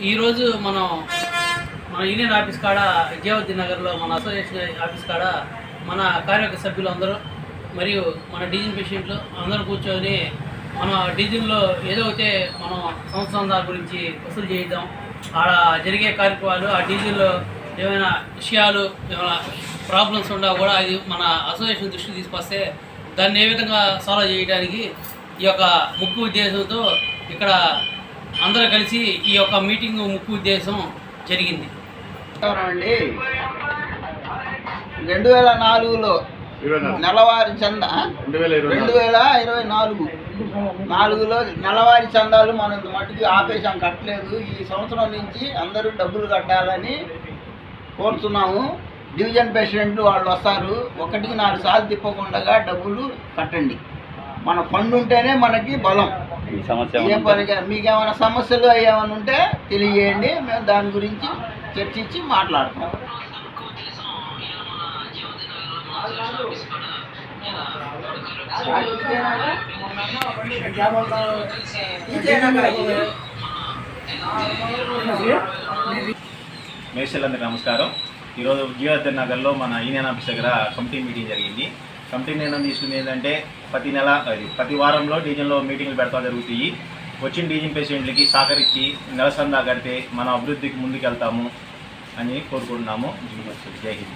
ఈరోజు మనం మన యూనియన్ ఆఫీస్ కాడ విజయవతి నగర్లో మన అసోసియేషన్ ఆఫీస్ కాడ మన కార్యవర్గ సభ్యులు అందరూ మరియు మన డీజిల్ పేషెంట్లు అందరూ కూర్చొని మన డీజిల్లో ఏదో అయితే మనం సంవత్సరం దాని గురించి వసూలు చేద్దాం. ఆడ జరిగే కార్యక్రమాలు ఆ డీజిల్లో ఏమైనా విషయాలు ఏమైనా ప్రాబ్లమ్స్ ఉన్నా కూడా అది మన అసోసియేషన్ దృష్టికి తీసుకొస్తే దాన్ని ఏ విధంగా సాల్వ్ చేయడానికి ఈ యొక్క ముఖ్య ఉద్దేశంతో ఇక్కడ అందరూ కలిసి ఈ యొక్క మీటింగ్ ముఖ్య ఉద్దేశం జరిగింది. 2004లో నెలవారీ చందా 2024లో నెలవారీ చందాలు మనం మట్టుకు ఆపేసాం, కట్టలేదు. ఈ సంవత్సరం నుంచి అందరూ డబ్బులు కట్టాలని కోరుతున్నాము. డివిజన్ ప్రెసిడెంట్ వాళ్ళు వస్తారు, 1-4 సార్లు తిప్పకుండా డబ్బులు కట్టండి. మన ఫండ్ ఉంటేనే మనకి బలం. ఏ పనిగా మీకేమైనా సమస్యలు ఏమైనా ఉంటే తెలియజేయండి, మేము దాని గురించి చర్చించి మాట్లాడతాం. మేషలందరికీ నమస్కారం. ఈరోజు విజయవతి నగర్లో మన యూనియన్ ఆఫీస్ దగ్గర కమిటీ మీటింగ్ జరిగింది. కమిటీ నిర్ణయం తీసుకుంది ఏంటంటే ప్రతి వారంలో డీజిల్లో మీటింగ్లు పెడతా జరుగుతాయి. వచ్చిన డీజిల్ పేషెంట్లకి సహకరించి నెల సందా కడితే మన అభివృద్ధికి ముందుకెళ్తాము అని కోరుకుంటున్నాము. జై హింద్.